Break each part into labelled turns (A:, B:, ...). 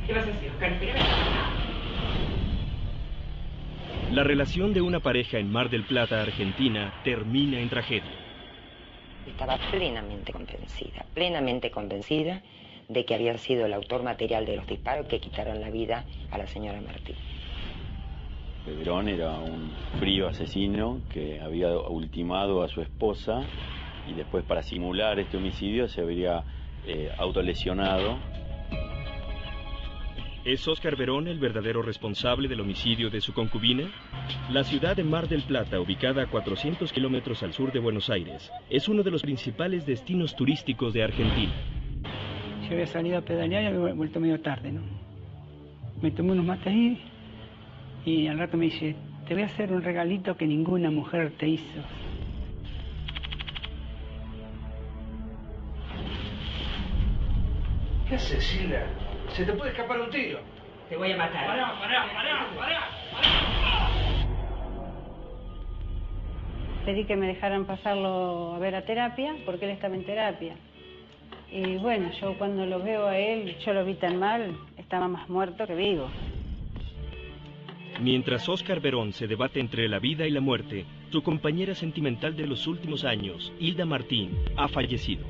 A: ¿Qué vas a hacer, Oscar?
B: La relación de una pareja en Mar del Plata, Argentina, termina en tragedia.
C: Estaba plenamente convencida de que había sido el autor material de los disparos que quitaron la vida a la señora Martín.
D: Verón era un frío asesino que había ultimado a su esposa y después, para simular este homicidio, se habría autolesionado.
B: ¿Es Óscar Verón el verdadero responsable del homicidio de su concubina? La ciudad de Mar del Plata, ubicada a 400 kilómetros al sur de Buenos Aires, es uno de los principales destinos turísticos de Argentina.
E: Yo había salido a pedalear y había vuelto medio tarde, ¿no? Me tomé unos mates ahí y al rato me dice, te voy a hacer un regalito que ninguna mujer te hizo.
F: ¿Qué haces, Silvia? Se te puede escapar un tiro.
A: Te voy a matar.
F: Pará.
G: Pedí que me dejaran pasarlo a ver a terapia, porque él estaba en terapia. Y bueno, yo cuando lo veo a él, yo lo vi tan mal, estaba más muerto que vivo.
B: Mientras Óscar Verón se debate entre la vida y la muerte, su compañera sentimental de los últimos años, Hilda Martín, ha fallecido.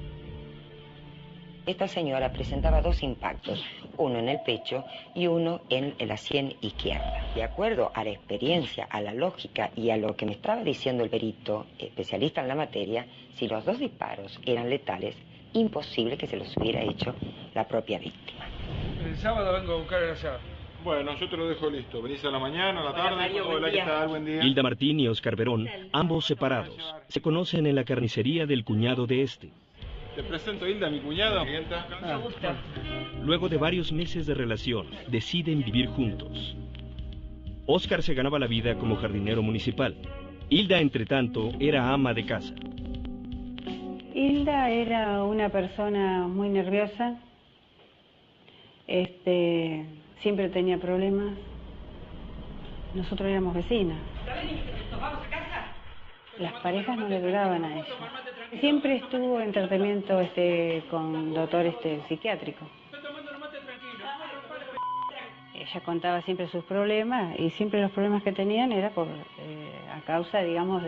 C: Esta señora presentaba dos impactos, uno en el pecho y uno en la sien izquierda. De acuerdo a la experiencia, a la lógica y a lo que me estaba diciendo el perito especialista en la materia, si los dos disparos eran letales, imposible que se los hubiera hecho la propia víctima.
F: El sábado vengo a buscar el asado.
H: Bueno, yo te lo dejo listo. Venís a la mañana, a la tarde.
A: Mario,
H: Hola, ¿qué tal? Buen día.
B: Hilda Martín y Óscar Verón, ambos separados, se conocen en la carnicería del cuñado de este.
H: Te presento, Hilda, mi cuñado.
A: Mucho gusto.
B: Luego de varios meses de relación, deciden vivir juntos. Óscar se ganaba la vida como jardinero municipal. Hilda, entre tanto, era ama de casa.
G: Hilda era una persona muy nerviosa, siempre tenía problemas. Nosotros éramos vecinas.
A: ¿Nos vamos a casa?
G: Las parejas no le duraban a ella. Siempre estuvo en tratamiento con doctor psiquiátrico. Ella contaba siempre sus problemas y siempre los problemas que tenían era a causa, digamos,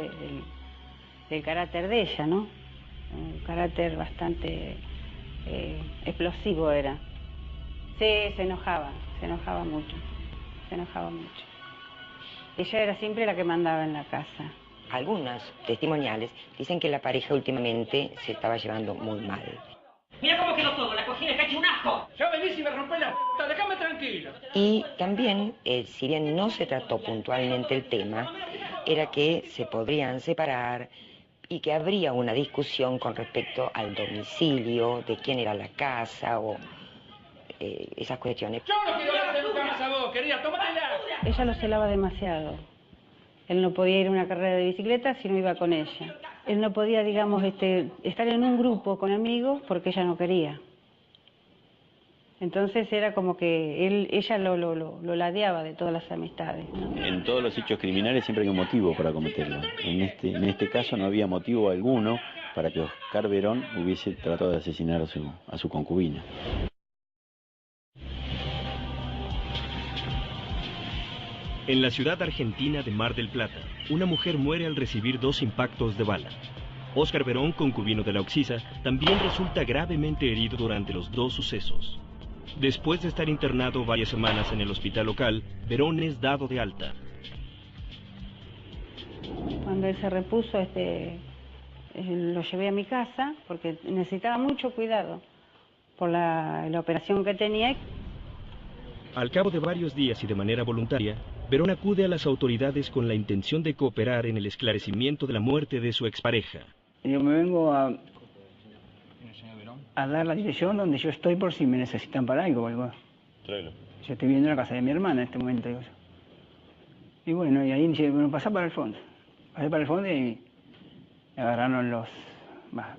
G: del carácter de ella, ¿no? Un carácter bastante explosivo era. Sí, se enojaba mucho. Ella era siempre la que mandaba en la casa.
C: Algunas testimoniales dicen que la pareja últimamente se estaba llevando muy mal.
A: Mira cómo quedó todo, la cocina está hecha un asco.
F: Ya venís y me rompés la p***, déjame tranquilo.
C: Y también, si bien no se trató puntualmente el tema, era que se podrían separar y que habría una discusión con respecto al domicilio, de quién era la casa o esas cuestiones.
F: Yo no quiero darte nunca más a vos, querida, tómatela.
G: Ella lo celaba demasiado. Él no podía ir a una carrera de bicicleta si no iba con ella. Él no podía, digamos, estar en un grupo con amigos porque ella no quería. Entonces era como que ella lo ladeaba de todas las amistades, ¿no?
D: En todos los hechos criminales siempre hay un motivo para cometerlo. En este caso no había motivo alguno para que Óscar Verón hubiese tratado de asesinar a su concubina.
B: En la ciudad argentina de Mar del Plata, una mujer muere al recibir 2 impactos de bala. Óscar Verón, concubino de la Occisa, también resulta gravemente herido durante los 2 sucesos. Después de estar internado varias semanas en el hospital local, Verón es dado de alta.
G: Cuando él se repuso, lo llevé a mi casa porque necesitaba mucho cuidado por la operación que tenía.
B: Al cabo de varios días y de manera voluntaria, Verón acude a las autoridades con la intención de cooperar en el esclarecimiento de la muerte de su expareja.
E: Yo me vengo a dar la dirección donde yo estoy por si me necesitan para algo.
D: Tráelo.
E: Yo estoy viendo la casa de mi hermana en este momento. Digo yo. Y bueno, y ahí dice, bueno, pasá para el fondo. Pasé para el fondo y me agarraron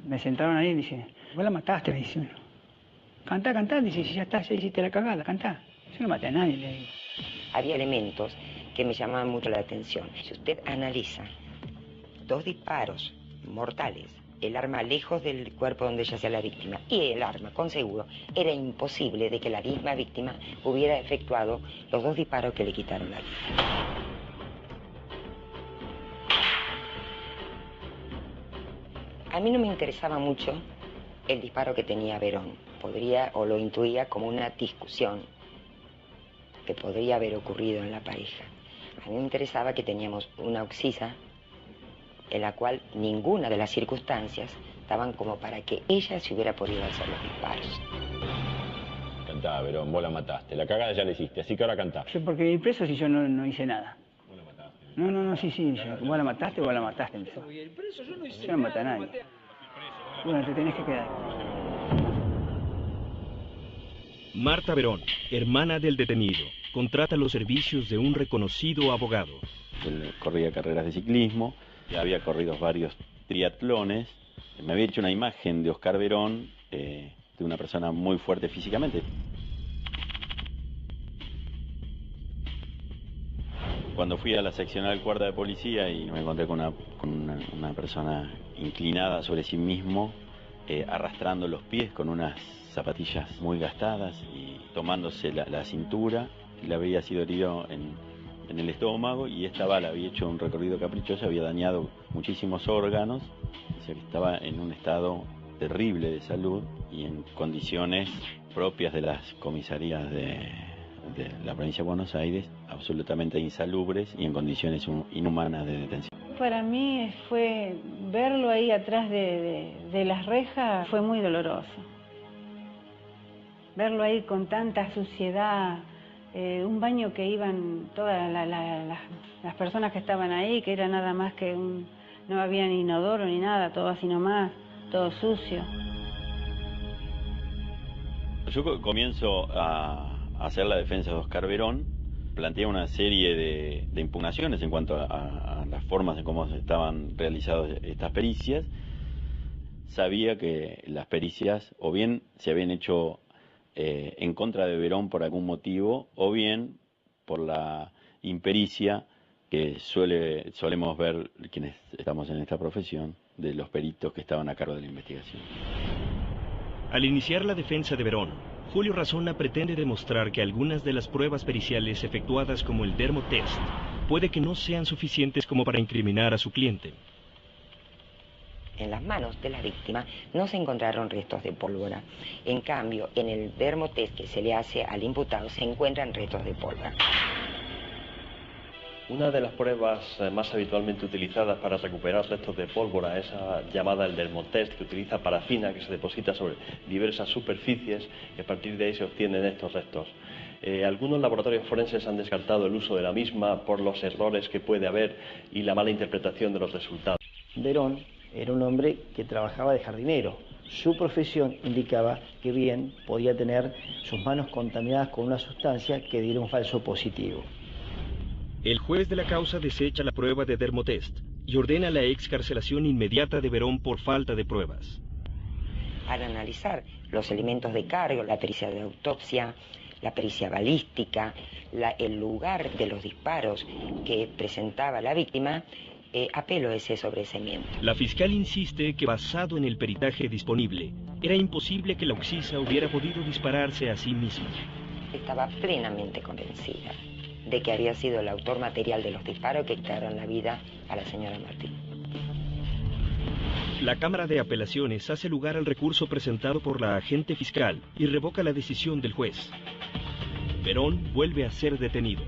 E: me sentaron ahí y dice, vos la mataste, me dice uno. Cantá, dice, si ya está, ya hiciste la cagada, cantá. Yo no maté a nadie, le digo.
C: Había elementos que me llamaban mucho la atención. Si usted analiza 2 disparos mortales el arma lejos del cuerpo donde yacía la víctima y el arma con seguro, era imposible de que la misma víctima hubiera efectuado los 2 disparos que le quitaron la vida. A mí no me interesaba mucho el disparo que tenía Verón. Podría, o lo intuía como una discusión que podría haber ocurrido en la pareja. A mí me interesaba que teníamos una oxisa en la cual ninguna de las circunstancias estaban como para que ella se hubiera podido hacer los disparos.
D: Cantá, Verón, vos la mataste. La cagada ya la hiciste, así que ahora cantá.
E: Yo porque ir preso si yo no hice nada.
D: Vos la mataste.
E: No, sí, vos la mataste, empezó. Yo no maté a nadie. Bueno, te tenés que quedar.
B: Marta Verón, hermana del detenido, contrata los servicios de un reconocido abogado.
D: Él corría carreras de ciclismo, ya había corrido varios triatlones. Me había hecho una imagen de Oscar Verón, de una persona muy fuerte físicamente. Cuando fui a la seccional cuarta de policía y me encontré con una persona inclinada sobre sí mismo, arrastrando los pies con unas zapatillas muy gastadas y tomándose la cintura, le había sido herido en el estómago y esta bala había hecho un recorrido caprichoso, había dañado muchísimos órganos, o sea que estaba en un estado terrible de salud y en condiciones propias de las comisarías de la provincia de Buenos Aires, absolutamente insalubres y en condiciones inhumanas de detención.
G: Para mí fue verlo ahí atrás de las rejas, fue muy doloroso. Verlo ahí con tanta suciedad, un baño que iban todas las personas que estaban ahí, que era nada más que no había ni inodoro ni nada, todo así nomás, todo sucio.
D: Yo comienzo a hacer la defensa de Oscar Verón, planteé una serie de impugnaciones en cuanto a las formas en cómo estaban realizadas estas pericias. Sabía que las pericias o bien se habían hecho en contra de Verón por algún motivo, o bien por la impericia que solemos ver quienes estamos en esta profesión, de los peritos que estaban a cargo de la investigación.
B: Al iniciar la defensa de Verón, Julio Razona pretende demostrar que algunas de las pruebas periciales efectuadas como el dermotest puede que no sean suficientes como para incriminar a su cliente.
C: En las manos de la víctima no se encontraron restos de pólvora. En cambio, en el dermotest que se le hace al imputado se encuentran restos de pólvora.
I: Una de las pruebas más habitualmente utilizadas para recuperar restos de pólvora es llamada el dermotest, que utiliza parafina que se deposita sobre diversas superficies y a partir de ahí se obtienen estos restos. Algunos laboratorios forenses han descartado el uso de la misma por los errores que puede haber y la mala interpretación de los resultados.
J: Verón era un hombre que trabajaba de jardinero. Su profesión indicaba que bien podía tener sus manos contaminadas con una sustancia que diera un falso positivo.
B: El juez de la causa desecha la prueba de dermotest y ordena la excarcelación inmediata de Verón por falta de pruebas.
C: Al analizar los elementos de cargo, la pericia de autopsia, la pericia balística, el lugar de los disparos que presentaba la víctima, apelo ese sobreseimiento.
B: La fiscal insiste que basado en el peritaje disponible, era imposible que la oxisa hubiera podido dispararse a sí misma.
C: Estaba plenamente convencida de que había sido el autor material de los disparos que quitaron la vida a la señora Martín.
B: La Cámara de Apelaciones hace lugar al recurso presentado por la agente fiscal y revoca la decisión del juez. Verón vuelve a ser detenido.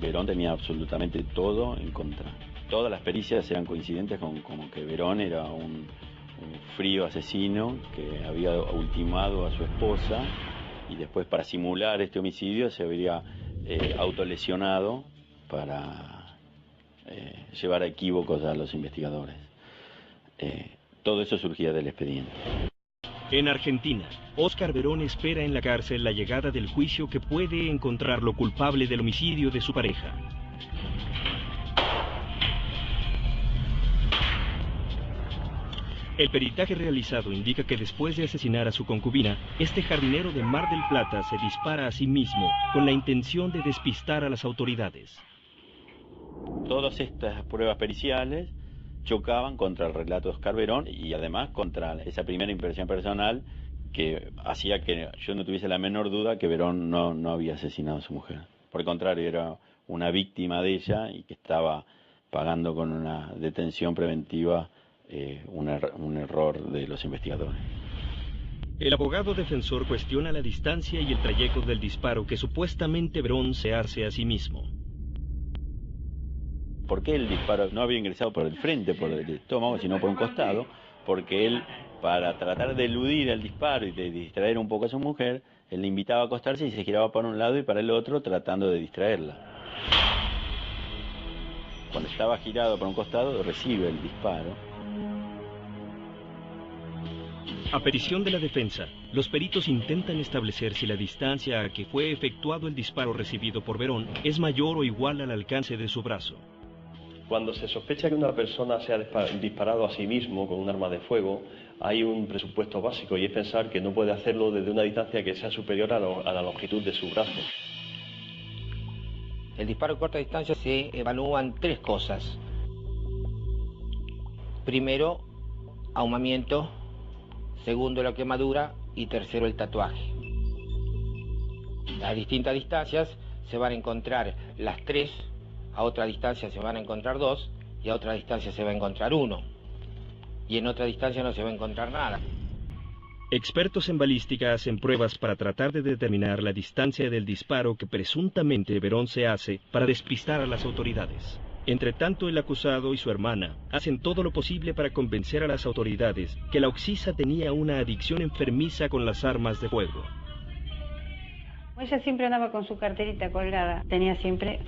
D: Verón tenía absolutamente todo en contra. Todas las pericias eran coincidentes con que Verón era un frío asesino que había ultimado a su esposa y después, para simular este homicidio, se habría autolesionado para llevar a equívocos a los investigadores. Todo eso surgía del expediente.
B: En Argentina, Oscar Verón espera en la cárcel la llegada del juicio que puede encontrarlo culpable del homicidio de su pareja. El peritaje realizado indica que después de asesinar a su concubina, este jardinero de Mar del Plata se dispara a sí mismo con la intención de despistar a las autoridades.
D: Todas estas pruebas periciales chocaban contra el relato de Óscar Verón y además contra esa primera impresión personal que hacía que yo no tuviese la menor duda que Verón no había asesinado a su mujer. Por el contrario, era una víctima de ella y que estaba pagando con una detención preventiva un error de los investigadores.
B: El abogado defensor cuestiona la distancia y el trayecto del disparo que supuestamente Verón se hace a sí mismo.
D: ¿Por qué el disparo no había ingresado por el frente, por el estómago, sino por un costado? Porque él, para tratar de eludir el disparo y de distraer un poco a su mujer, él le invitaba a acostarse y se giraba para un lado y para el otro tratando de distraerla. Cuando estaba girado para un costado, recibe el disparo.
B: A petición de la defensa, los peritos intentan establecer si la distancia a que fue efectuado el disparo recibido por Verón es mayor o igual al alcance de su brazo.
I: Cuando se sospecha que una persona se ha disparado a sí mismo con un arma de fuego, hay un presupuesto básico y es pensar que no puede hacerlo desde una distancia que sea superior a la longitud de su brazo.
K: El disparo a corta distancia se evalúan tres cosas. Primero, ahumamiento. Segundo, la quemadura. Y tercero, el tatuaje. A distintas distancias se van a encontrar las tres. A otra distancia se van a encontrar dos. Y a otra distancia se va a encontrar uno. Y en otra distancia no se va a encontrar nada.
B: Expertos en balística hacen pruebas para tratar de determinar la distancia del disparo que presuntamente Verón se hace para despistar a las autoridades. Entre tanto, el acusado y su hermana hacen todo lo posible para convencer a las autoridades que la Oxisa tenía una adicción enfermiza con las armas de fuego.
G: Ella siempre andaba con su carterita colgada, tenía siempre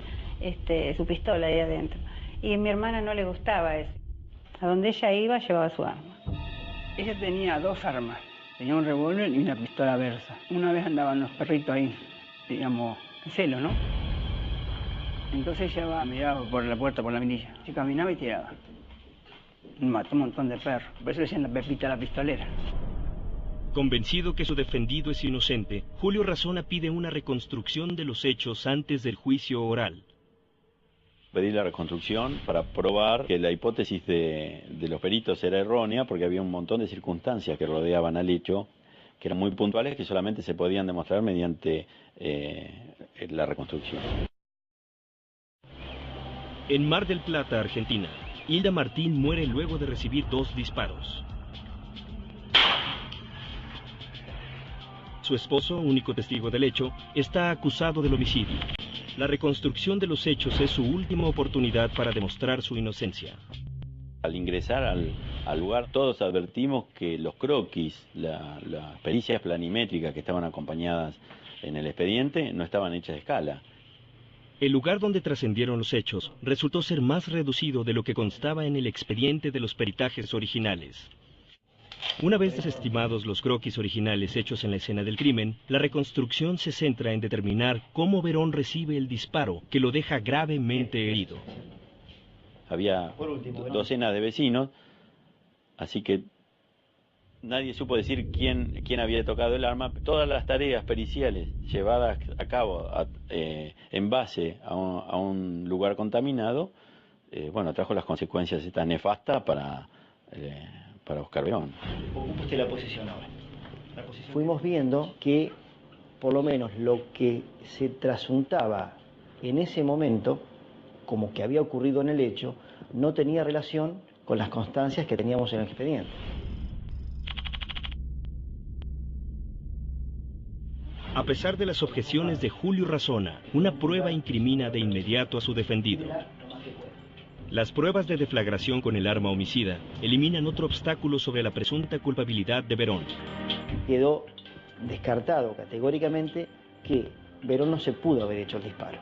G: su pistola ahí adentro. Y a mi hermana no le gustaba eso. A donde ella iba llevaba su arma.
E: Ella tenía dos armas. Tenía un revólver y una pistola Versa. Una vez andaban los perritos ahí, digamos, en celo, ¿no? Entonces ella miraba por la puerta, por la mirilla. Se caminaba y tiraba. Mató un montón de perros. Por eso le decían la Pepita la pistolera.
B: Convencido que su defendido es inocente, Julio Razona pide una reconstrucción de los hechos antes del juicio oral.
D: Pedí la reconstrucción para probar que la hipótesis de los peritos era errónea porque había un montón de circunstancias que rodeaban al hecho que eran muy puntuales que solamente se podían demostrar mediante la reconstrucción.
B: En Mar del Plata, Argentina, Hilda Martín muere luego de recibir 2 disparos. Su esposo, único testigo del hecho, está acusado del homicidio. La reconstrucción de los hechos es su última oportunidad para demostrar su inocencia.
D: Al ingresar al lugar, todos advertimos que los croquis, las pericias planimétricas que estaban acompañadas en el expediente, no estaban hechas de escala.
B: El lugar donde trascendieron los hechos resultó ser más reducido de lo que constaba en el expediente de los peritajes originales. Una vez desestimados los croquis originales hechos en la escena del crimen, la reconstrucción se centra en determinar cómo Verón recibe el disparo que lo deja gravemente herido.
D: Había docenas de vecinos, así que nadie supo decir quién había tocado el arma. Todas las tareas periciales llevadas a cabo en base a un lugar contaminado, trajo las consecuencias estas nefastas para Óscar Verón.
J: Ocupa usted la posición ahora. Fuimos viendo que, por lo menos, lo que se trasuntaba en ese momento, como que había ocurrido en el hecho, no tenía relación con las constancias que teníamos en el expediente.
B: A pesar de las objeciones de Julio Razona, una prueba incrimina de inmediato a su defendido. Las pruebas de deflagración con el arma homicida eliminan otro obstáculo sobre la presunta culpabilidad de Verón.
J: Quedó descartado categóricamente que Verón no se pudo haber hecho el disparo.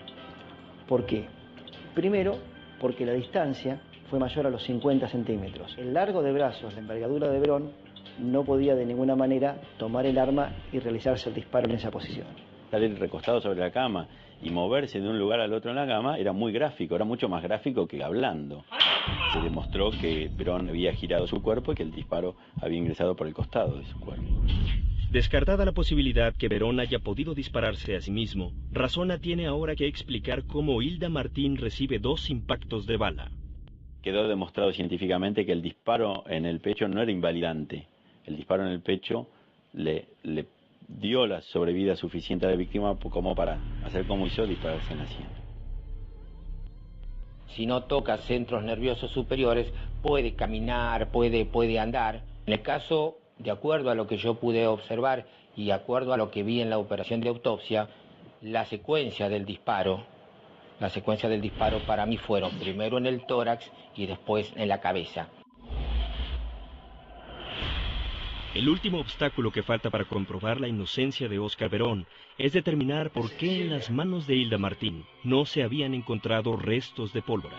J: ¿Por qué? Primero, porque la distancia fue mayor a los 50 centímetros. El largo de brazos, la envergadura de Verón, no podía de ninguna manera tomar el arma y realizarse el disparo en esa posición.
D: Estar él recostado sobre la cama y moverse de un lugar al otro en la cama era muy gráfico, era mucho más gráfico que hablando. Se demostró que Verón había girado su cuerpo y que el disparo había ingresado por el costado de su cuerpo.
B: Descartada la posibilidad que Verón haya podido dispararse a sí mismo, Razona tiene ahora que explicar cómo Hilda Martín recibe 2 impactos de bala.
D: Quedó demostrado científicamente que el disparo en el pecho no era invalidante. El disparo en el pecho le dio la sobrevida suficiente a la víctima como para hacer como hizo, dispararse en la sien.
K: Si no toca centros nerviosos superiores, puede caminar, puede andar. En el caso, de acuerdo a lo que yo pude observar y de acuerdo a lo que vi en la operación de autopsia, la secuencia del disparo para mí fueron primero en el tórax y después en la cabeza.
B: El último obstáculo que falta para comprobar la inocencia de Óscar Verón es determinar por qué en las manos de Hilda Martín no se habían encontrado restos de pólvora.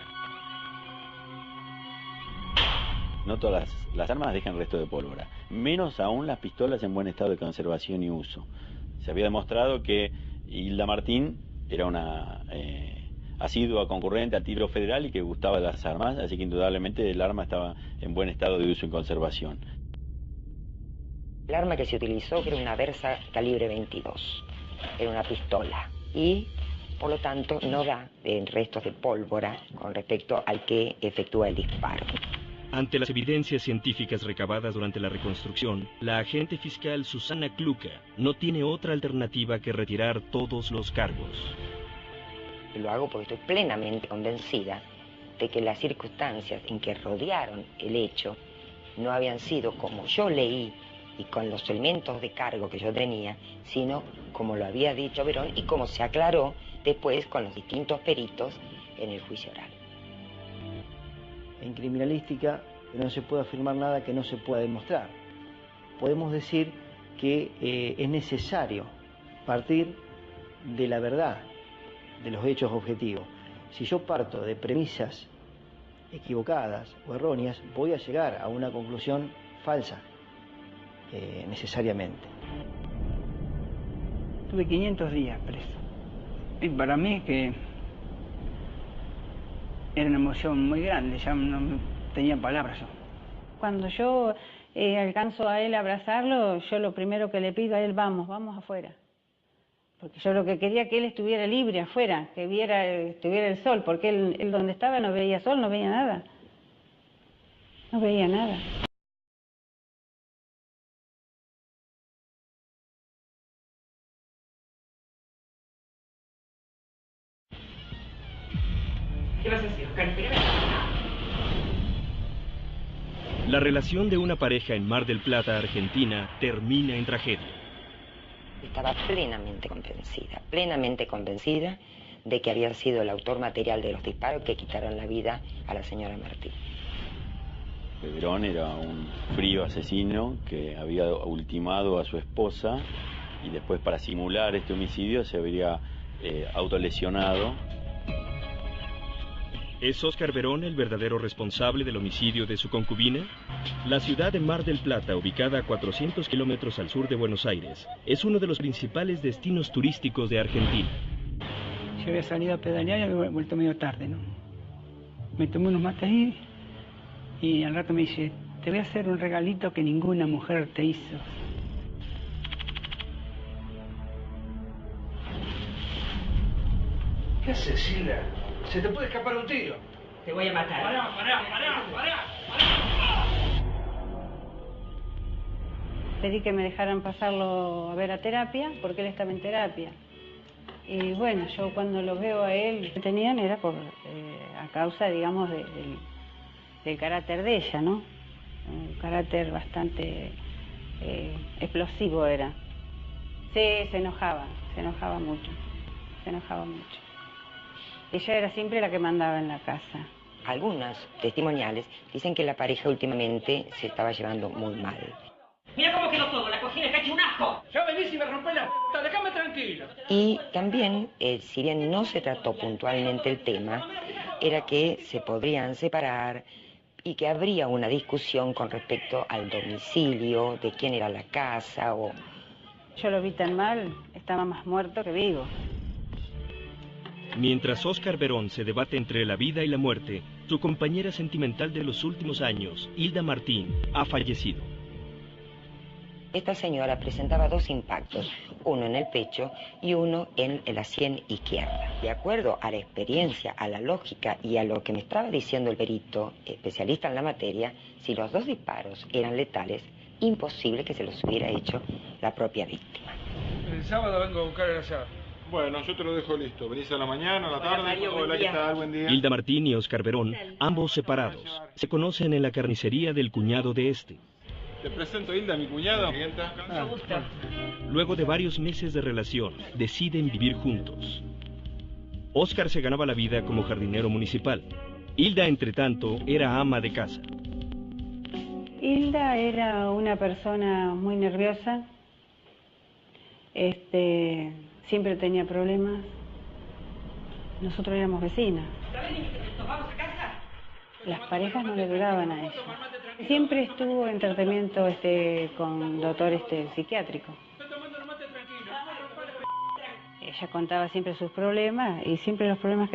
D: No todas las armas dejan restos de pólvora, menos aún las pistolas en buen estado de conservación y uso. Se había demostrado que Hilda Martín era una asidua concurrente al tiro federal y que gustaba de las armas, así que indudablemente el arma estaba en buen estado de uso y conservación.
C: El arma que se utilizó era una Versa calibre 22, era una pistola y por lo tanto no da restos de pólvora con respecto al que efectúa el disparo.
B: Ante las evidencias científicas recabadas durante la reconstrucción, la agente fiscal Susana Kluka no tiene otra alternativa que retirar todos los cargos.
C: Lo hago porque estoy plenamente convencida de que las circunstancias en que rodearon el hecho no habían sido como yo leí y con los elementos de cargo que yo tenía, sino como lo había dicho Verón y como se aclaró después con los distintos peritos en el juicio oral.
J: En criminalística no se puede afirmar nada que no se pueda demostrar. Podemos decir que es necesario partir de la verdad, de los hechos objetivos. Si yo parto de premisas equivocadas o erróneas, voy a llegar a una conclusión falsa, necesariamente.
E: Tuve 500 días preso. Y para mí que era una emoción muy grande, ya no tenía palabras yo.
G: Cuando yo alcanzo a él a abrazarlo, yo lo primero que le pido a él, vamos afuera. Porque yo lo que quería que él estuviera libre afuera, que estuviera el sol, porque él donde estaba no veía sol, no veía nada. No veía nada.
A: ¿Qué vas a hacer, Oscar?
B: La relación de una pareja en Mar del Plata, Argentina, termina en tragedia.
C: Estaba plenamente convencida de que había sido el autor material de los disparos que quitaron la vida a la señora Martín.
D: Verón era un frío asesino que había ultimado a su esposa y después, para simular este homicidio, se habría autolesionado.
B: ¿Es Óscar Verón el verdadero responsable del homicidio de su concubina? La ciudad de Mar del Plata, ubicada a 400 kilómetros al sur de Buenos Aires, es uno de los principales destinos turísticos de Argentina.
E: Yo había salido a pedalear y había vuelto medio tarde, ¿no? Me tomé unos mates ahí y al rato me dice, te voy a hacer un regalito que ninguna mujer te hizo.
F: ¿Qué haces, Silvia? Se te puede escapar un tiro.
A: Te voy a matar.
F: Pará.
G: Pedí que me dejaran pasarlo a ver a terapia, porque él estaba en terapia. Y bueno, yo cuando lo veo a él, que tenían era a causa, digamos, del carácter de ella, ¿no? Un carácter bastante explosivo era. Sí, se enojaba mucho. Ella era siempre la que mandaba en la casa.
C: Algunos testimoniales dicen que la pareja últimamente se estaba llevando muy mal.
A: Mira cómo quedó todo, la cocina está hecha un asco.
F: Ya venís y me rompés la p***, déjame tranquilo.
C: Y también, si bien no se trató puntualmente el tema, era que se podrían separar y que habría una discusión con respecto al domicilio, de quién era la casa o...
G: Yo lo vi tan mal, estaba más muerto que vivo.
B: Mientras Óscar Verón se debate entre la vida y la muerte, su compañera sentimental de los últimos años, Hilda Martín, ha fallecido.
C: Esta señora presentaba dos impactos, uno en el pecho y uno en la sien izquierda. De acuerdo a la experiencia, a la lógica y a lo que me estaba diciendo el perito, especialista en la materia, si los dos disparos eran letales, imposible que se los hubiera hecho la propia víctima.
F: El sábado vengo a buscar el asado.
H: Bueno, yo te lo dejo listo. Venís a la mañana, a la tarde.
A: Mario, buen
H: Hola, ¿qué
A: día.
H: tal? Buen día.
B: Hilda Martín y Óscar Verón, ambos separados, se conocen en la carnicería del cuñado de este.
H: Te presento, Hilda, mi cuñado.
A: Mucho gusto.
B: Luego de varios meses de relación, deciden vivir juntos. Óscar se ganaba la vida como jardinero municipal. Hilda, entre tanto, era ama de casa.
G: Hilda era una persona muy nerviosa, siempre tenía problemas. Nosotros éramos vecinas.
A: ¿Nos vamos a casa?
G: Las parejas no le duraban a ella. Siempre estuvo en tratamiento con doctor psiquiátrico. Ella contaba siempre sus problemas y siempre los problemas que